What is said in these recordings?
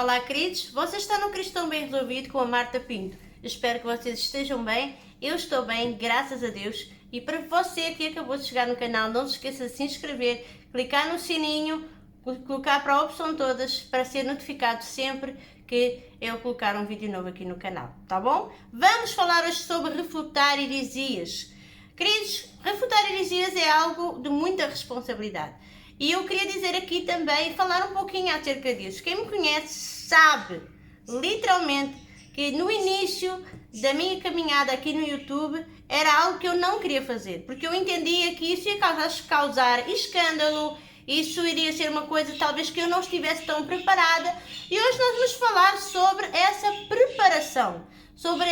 Olá, queridos! Você está no Cristão Bem Resolvido com a Marta Pinto. Espero que vocês estejam bem. Eu estou bem, graças a Deus. E para você que acabou de chegar no canal, não se esqueça de se inscrever, clicar no sininho, colocar para a opção todas para ser notificado sempre que eu colocar um vídeo novo aqui no canal, tá bom? Vamos falar hoje sobre refutar heresias. Queridos, refutar heresias é algo de muita responsabilidade. E eu queria dizer aqui também, falar um pouquinho acerca disso. Quem me conhece sabe, literalmente, que no início da minha caminhada aqui no YouTube era algo que eu não queria fazer, porque eu entendia que isso ia causar escândalo, isso iria ser uma coisa talvez que eu não estivesse tão preparada, e hoje nós vamos falar sobre essa preparação, sobre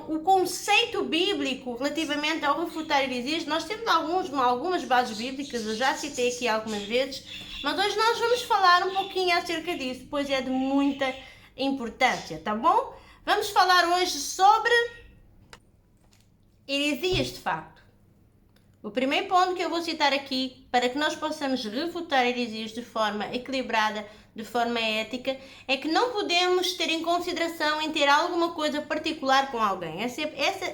o conceito bíblico relativamente ao refutar heresias. Nós temos algumas bases bíblicas, eu já citei aqui algumas vezes, mas hoje nós vamos falar um pouquinho acerca disso, pois é de muita importância, tá bom? Vamos falar hoje sobre heresias de facto. O primeiro ponto que eu vou citar aqui, para que nós possamos refutar heresias de forma equilibrada, de forma ética, é que não podemos ter em consideração em ter alguma coisa particular com alguém. Esse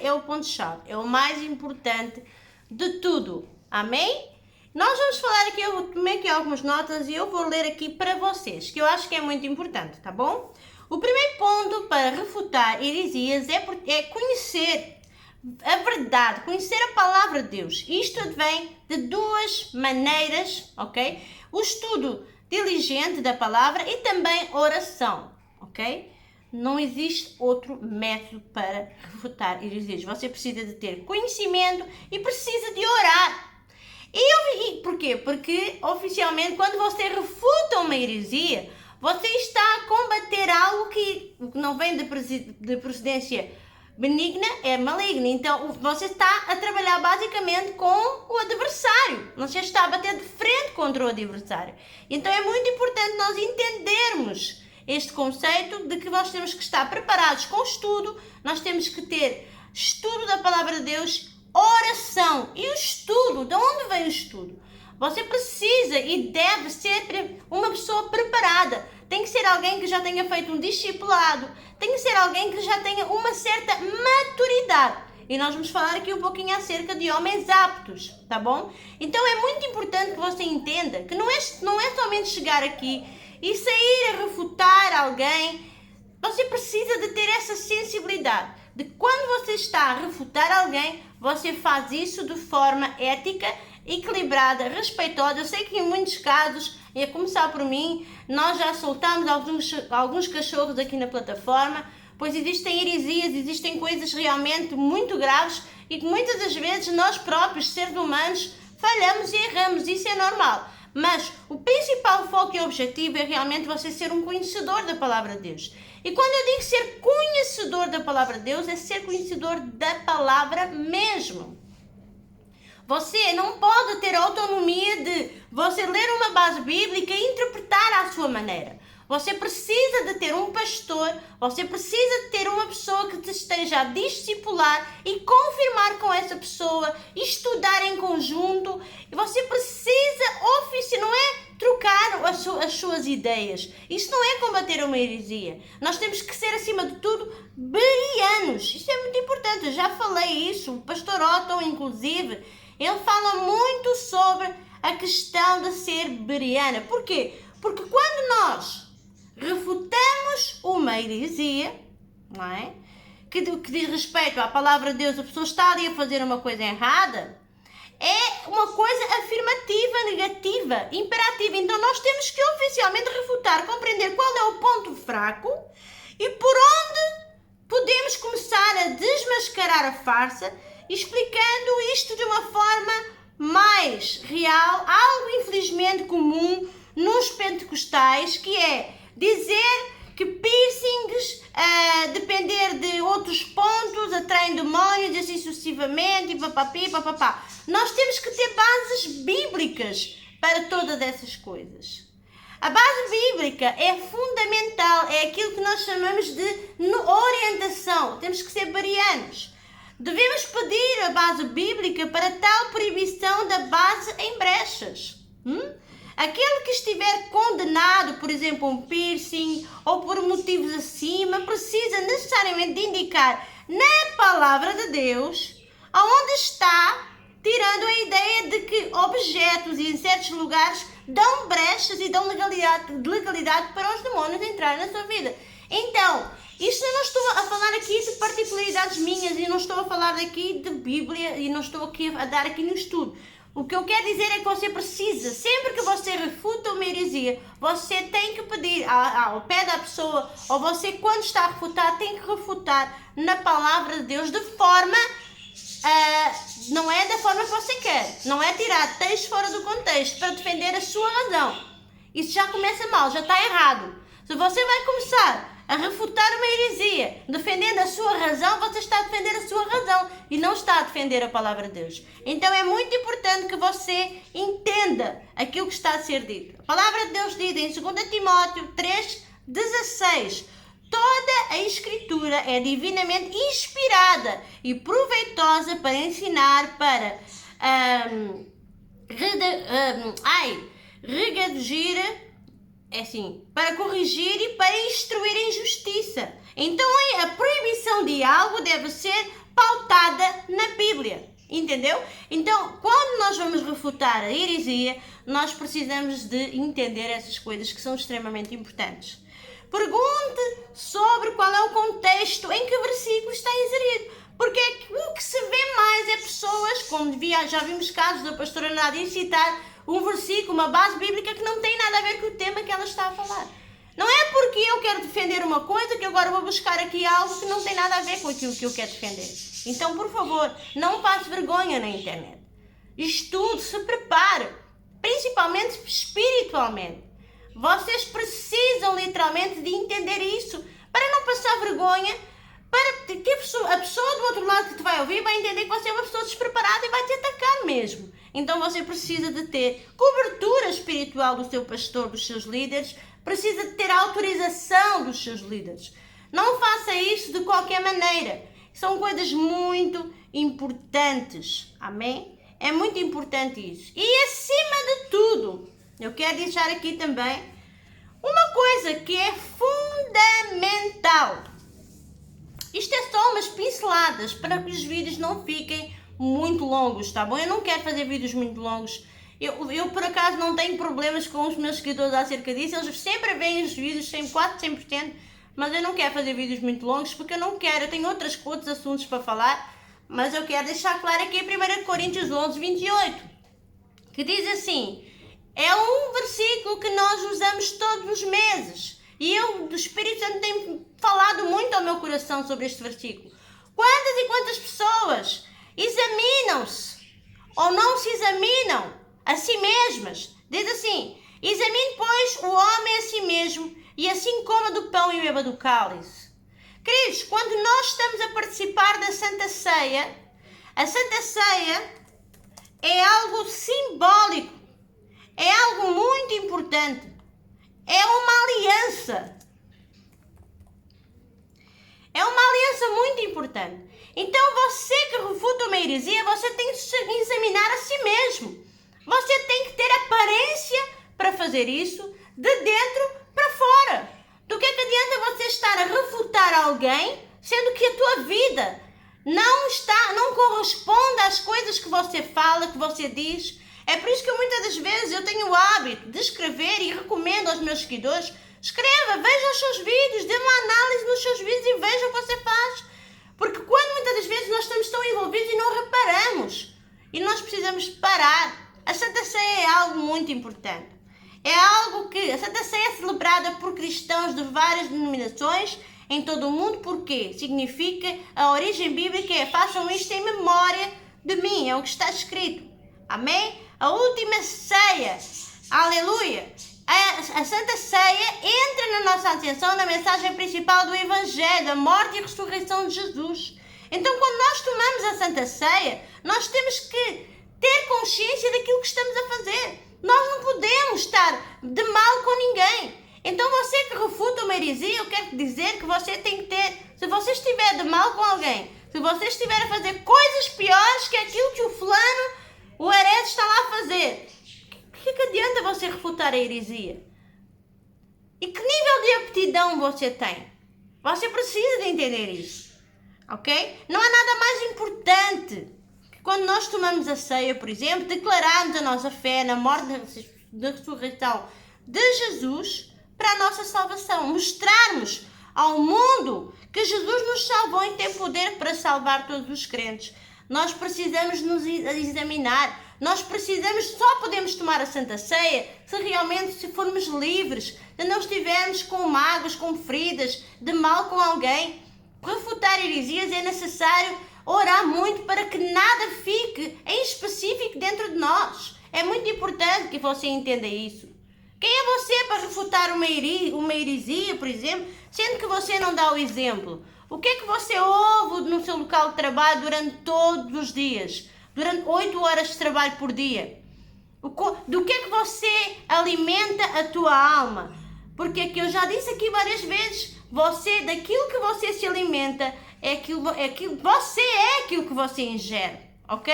é o ponto-chave, é o mais importante de tudo. Amém? Nós vamos falar aqui, eu tomei aqui algumas notas e eu vou ler aqui para vocês, que eu acho que é muito importante, tá bom? O primeiro ponto para refutar heresias é conhecer a verdade, conhecer a palavra de Deus. Isto vem de duas maneiras, ok? O estudo diligente da palavra e também oração, ok? Não existe outro método para refutar heresias. Você precisa de ter conhecimento e precisa de orar. E porquê? Porque oficialmente quando você refuta uma heresia, você está a combater algo que não vem de procedência benigna, é maligna. Então você está a trabalhar basicamente com o adversário. Você está a bater de frente contra o adversário. Então é muito importante nós entendermos este conceito de que nós temos que estar preparados com estudo, nós temos que ter estudo da palavra de Deus, oração. E o estudo, de onde vem o estudo? Você precisa e deve ser uma pessoa preparada. Tem que ser alguém que já tenha feito um discipulado. Tem que ser alguém que já tenha uma certa maturidade. E nós vamos falar aqui um pouquinho acerca de homens aptos, tá bom? Então é muito importante que você entenda que não é somente chegar aqui e sair a refutar alguém. Você precisa de ter essa sensibilidade. De quando você está a refutar alguém, você faz isso de forma ética, equilibrada, respeitosa. Eu sei que em muitos casos, e a começar por mim, nós já soltamos alguns cachorros aqui na plataforma, pois existem heresias, existem coisas realmente muito graves e que muitas das vezes nós próprios, seres humanos, falhamos e erramos. Isso é normal. Mas o principal foco e objetivo é realmente você ser um conhecedor da palavra de Deus. E quando eu digo ser conhecedor da palavra de Deus, é ser conhecedor da palavra mesmo. Você não pode ter autonomia de você ler uma base bíblica e interpretar à sua maneira. Você precisa de ter um pastor, você precisa de ter uma pessoa que te esteja a discipular e confirmar com essa pessoa, estudar em conjunto. E você precisa não é trocar as suas ideias. Isso não é combater uma heresia. Nós temos que ser, acima de tudo, bereanos. Isso é muito importante, eu já falei isso. O pastor Otto, inclusive, ele fala muito sobre a questão de ser bereana. Porquê? Porque quando nós refutamos uma heresia, não é? Que diz respeito à palavra de Deus, a pessoa está ali a fazer uma coisa errada, é uma coisa afirmativa, negativa, imperativa. Então nós temos que oficialmente refutar, compreender qual é o ponto fraco e por onde podemos começar a desmascarar a farsa, explicando isto de uma forma mais real, algo infelizmente comum nos pentecostais, que é dizer que piercings, depender de outros pontos, atraem demónios e assim sucessivamente, e papapi, papapá. Nós temos que ter bases bíblicas para todas essas coisas. A base bíblica é fundamental, é aquilo que nós chamamos de orientação. Temos que ser bereanos. Devemos pedir a base bíblica para tal proibição da base em brechas. Aquele que estiver condenado, por exemplo, um piercing ou por motivos acima, precisa necessariamente de indicar na palavra de Deus aonde está, tirando a ideia de que objetos e em certos lugares dão brechas e dão legalidade para os demônios entrarem na sua vida. Então, isto eu não estou a falar aqui de particularidades minhas e não estou a falar aqui de Bíblia e não estou aqui a dar aqui no estudo. O que eu quero dizer é que você precisa, sempre que você refuta uma heresia, você tem que pedir ao pé da pessoa, ou você quando está a refutar, tem que refutar na palavra de Deus de forma, não é da forma que você quer, não é tirar texto fora do contexto para defender a sua razão. Isso já começa mal, já está errado. Se você vai começar a refutar uma heresia, defendendo a sua razão, você está a defender a sua razão e não está a defender a palavra de Deus. Então é muito importante que você entenda aquilo que está a ser dito. A palavra de Deus diz em 2 Timóteo 3,16: toda a Escritura é divinamente inspirada e proveitosa para ensinar, para redarguir, para corrigir e para instruir em justiça. Então a proibição de algo deve ser pautada na Bíblia, entendeu? Então, quando nós vamos refutar a heresia, nós precisamos de entender essas coisas que são extremamente importantes. Pergunte sobre qual é o contexto em que o versículo está inserido, porque o que se vê mais é pessoas, como já vimos casos da pastora Nádia citar um versículo, uma base bíblica que não tem nada a ver com o tema que ela está a falar. Não é porque eu quero defender uma coisa que agora vou buscar aqui algo que não tem nada a ver com aquilo que eu quero defender. Então, por favor, não passe vergonha na internet. Estude, se prepare, principalmente espiritualmente. Vocês precisam literalmente de entender isso para não passar vergonha, para que a pessoa do outro lado que te vai ouvir vai entender que você é uma pessoa despreparada e vai te atacar mesmo. Então você precisa de ter cobertura espiritual do seu pastor, dos seus líderes, precisa de ter autorização dos seus líderes. Não faça isso de qualquer maneira. São coisas muito importantes. Amém? É muito importante isso. E acima de tudo, eu quero deixar aqui também uma coisa que é fundamental. Isto é só umas pinceladas para que os vídeos não fiquem muito longos, tá bom? Eu não quero fazer vídeos muito longos. Eu por acaso não tenho problemas com os meus seguidores acerca disso. Eles sempre veem os vídeos, quase 100%, mas eu não quero fazer vídeos muito longos porque eu não quero. Eu tenho outros assuntos para falar, mas eu quero deixar claro aqui 1 Coríntios 11:28, que diz assim: é um versículo que nós usamos todos os meses. E do Espírito Santo tem falado muito ao meu coração sobre este versículo. Quantas e quantas pessoas examinam-se ou não se examinam a si mesmas? Diz assim: examine, pois, o homem a si mesmo, e assim coma do pão e beba do cálice. Queridos, quando nós estamos a participar da Santa Ceia, a Santa Ceia é algo simbólico, é algo muito importante. É uma aliança. É uma aliança muito importante. Então você que refuta uma heresia, você tem que se examinar a si mesmo. Você tem que ter aparência para fazer isso de dentro para fora. Do que adianta você estar a refutar alguém, sendo que a tua vida não corresponde às coisas que você fala, que você diz. É por isso que muitas das vezes eu tenho o hábito de escrever e recomendo aos meus seguidores: escreva, veja os seus vídeos, dê uma análise nos seus vídeos e veja o que você faz. Porque quando muitas das vezes nós estamos tão envolvidos e não reparamos, e nós precisamos parar. A Santa Ceia é algo muito importante. É algo que a Santa Ceia é celebrada por cristãos de várias denominações em todo o mundo, porque significa, a origem bíblica é: façam isto em memória de mim, é o que está escrito. Amém? A última ceia, aleluia, a Santa Ceia entra na nossa atenção na mensagem principal do Evangelho, a morte e a ressurreição de Jesus. Então, quando nós tomamos a Santa Ceia, nós temos que ter consciência daquilo que estamos a fazer. Nós não podemos estar de mal com ninguém. Então, você que refuta uma heresia, eu quero dizer que você tem que ter, se você estiver de mal com alguém, se você estiver a fazer coisas piores que aquilo que o fulano, o herege, está lá a fazer, que adianta você refutar a heresia? E que nível de aptidão você tem? Você precisa de entender isso, ok? Não há nada mais importante que quando nós tomamos a ceia, por exemplo, declararmos a nossa fé na morte da ressurreição de Jesus para a nossa salvação. Mostrarmos ao mundo que Jesus nos salvou e tem poder para salvar todos os crentes. Nós precisamos nos examinar. Nós só podemos tomar a Santa Ceia se formos livres, se não estivermos com mágoas, com feridas, de mal com alguém. Refutar heresias é necessário orar muito para que nada fique em específico dentro de nós. É muito importante que você entenda isso. Quem é você para refutar uma heresia, por exemplo, sendo que você não dá o exemplo? O que é que você ouve no seu local de trabalho durante todos os dias? Durante 8 horas de trabalho por dia? Do que é que você alimenta a tua alma? Porque é que eu já disse aqui várias vezes, daquilo que você se alimenta, você é aquilo que você ingere, ok?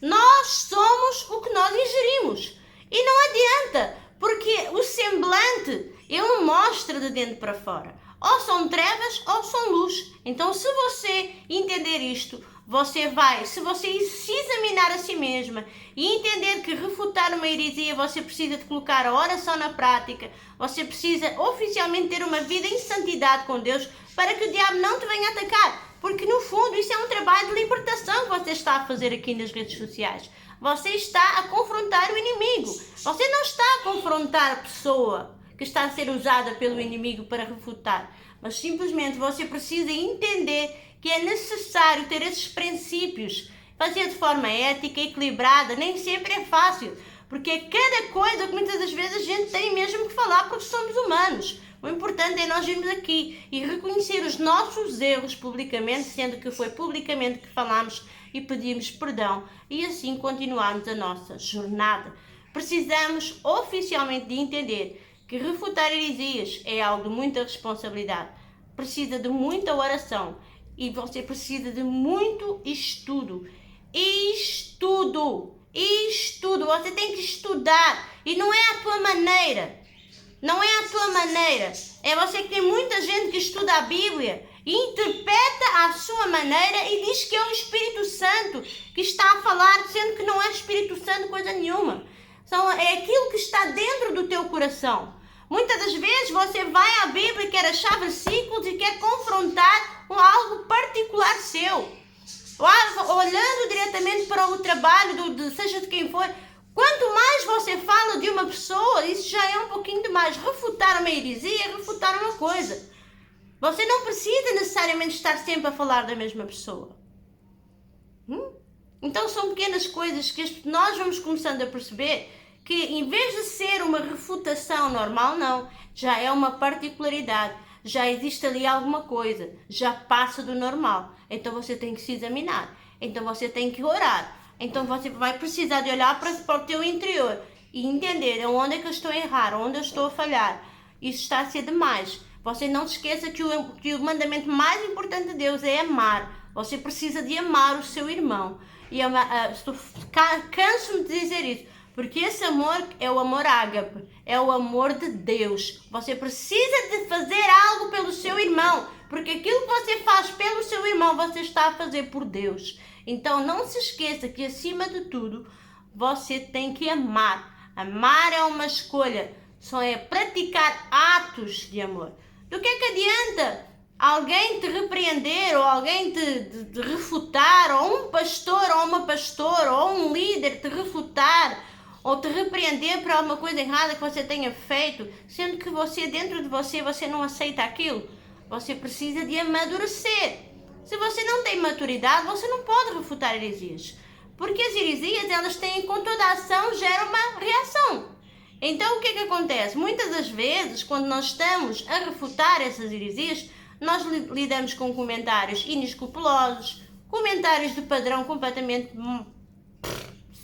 Nós somos o que nós ingerimos. E não adianta, porque o semblante, ele mostra de dentro para fora. Ou são trevas ou são luz. Então, se você entender isto, se você se examinar a si mesma e entender que refutar uma heresia, você precisa de colocar a oração na prática, você precisa oficialmente ter uma vida em santidade com Deus para que o diabo não te venha atacar. Porque, no fundo, isso é um trabalho de libertação que você está a fazer aqui nas redes sociais. Você está a confrontar o inimigo. Você não está a confrontar a pessoa que está a ser usada pelo inimigo para refutar. Mas simplesmente você precisa entender que é necessário ter esses princípios. Fazer de forma ética, equilibrada, nem sempre é fácil. Porque é cada coisa que muitas das vezes a gente tem mesmo que falar porque somos humanos. O importante é nós irmos aqui e reconhecer os nossos erros publicamente, sendo que foi publicamente que falamos e pedimos perdão e assim continuarmos a nossa jornada. Precisamos oficialmente de entender que refutar heresias é algo de muita responsabilidade. Precisa de muita oração e você precisa de muito estudo. Estudo! Você tem que estudar e não é a tua maneira. Não é a tua maneira. É você que tem muita gente que estuda a Bíblia e interpreta à sua maneira e diz que é o Espírito Santo que está a falar, sendo que não é Espírito Santo coisa nenhuma. É aquilo que está dentro do teu coração. Muitas das vezes você vai à Bíblia e quer achar versículos e quer confrontar com algo particular seu. Olhando diretamente para o trabalho, seja de quem for. Quanto mais você fala de uma pessoa, isso já é um pouquinho demais. Refutar uma heresia é refutar uma coisa. Você não precisa necessariamente estar sempre a falar da mesma pessoa. Então são pequenas coisas que nós vamos começando a perceber que em vez de ser uma refutação normal, não. Já é uma particularidade. Já existe ali alguma coisa. Já passa do normal. Então você tem que se examinar. Então você tem que orar. Então você vai precisar de olhar para o teu interior e entender onde é que eu estou a errar, onde eu estou a falhar. Isso está a ser demais. Você não se esqueça que o mandamento mais importante de Deus é amar. Você precisa de amar o seu irmão. E canso-me de dizer isso, porque esse amor é o amor ágape, é o amor de Deus. Você precisa de fazer algo pelo seu irmão, porque aquilo que você faz pelo seu irmão, você está a fazer por Deus. Então não se esqueça que acima de tudo, você tem que amar. Amar é uma escolha, só é praticar atos de amor. Do que é que adianta alguém te repreender, ou alguém te refutar, ou um pastor, ou uma pastora, ou um líder te refutar, ou te repreender por alguma coisa errada que você tenha feito, sendo que você, dentro de você, você não aceita aquilo? Você precisa de amadurecer. Se você não tem maturidade, você não pode refutar heresias. Porque as heresias, elas têm, com toda a ação, geram uma reação. Então, o que é que acontece? Muitas das vezes, quando nós estamos a refutar essas heresias, nós lidamos com comentários inescrupulosos, comentários de padrão completamente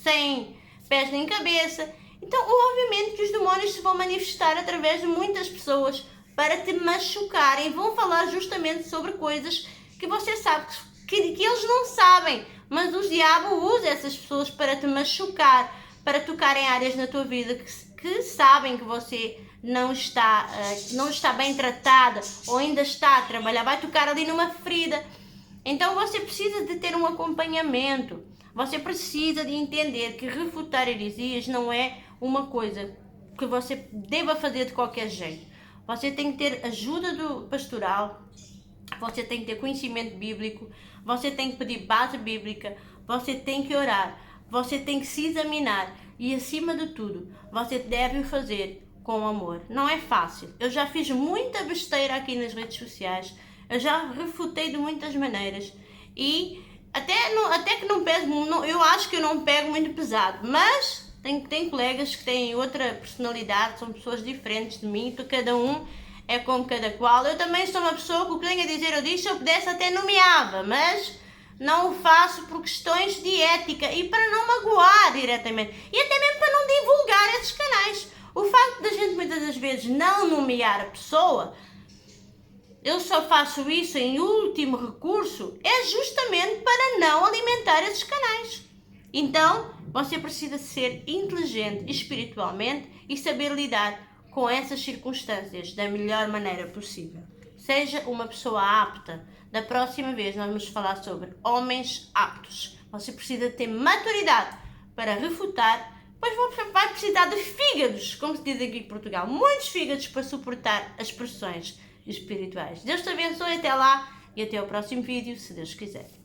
sem pés nem cabeça. Então, obviamente que os demónios se vão manifestar através de muitas pessoas para te machucarem. Vão falar justamente sobre coisas que você sabe que eles não sabem, mas o diabo usa essas pessoas para te machucar, para tocar em áreas na tua vida que sabem que você não está bem tratada ou ainda está a trabalhar, vai tocar ali numa ferida. Então você precisa de ter um acompanhamento, você precisa de entender que refutar heresias não é uma coisa que você deva fazer de qualquer jeito. Você tem que ter ajuda do pastoral, você tem que ter conhecimento bíblico, você tem que pedir base bíblica, você tem que orar, você tem que se examinar e, acima de tudo, você deve o fazer com amor. Não é fácil. Eu já fiz muita besteira aqui nas redes sociais, eu já refutei de muitas maneiras e até que não pego, eu acho que eu não pego muito pesado, mas tem colegas que têm outra personalidade, são pessoas diferentes de mim, cada um é como cada qual. Eu também sou uma pessoa que o que tenho a dizer eu disse, se eu pudesse até nomeava, mas não o faço por questões de ética e para não magoar diretamente e até mesmo para não divulgar esses canais. O facto da gente muitas das vezes não nomear a pessoa, eu só faço isso em último recurso, é justamente para não alimentar esses canais. Então, você precisa ser inteligente espiritualmente e saber lidar com essas circunstâncias da melhor maneira possível. Seja uma pessoa apta. Da próxima vez nós vamos falar sobre homens aptos. Você precisa ter maturidade para refutar, pois vai precisar de fígados, como se diz aqui em Portugal, muitos fígados para suportar as pressões espirituais. Deus te abençoe, até lá e até o próximo vídeo, se Deus quiser.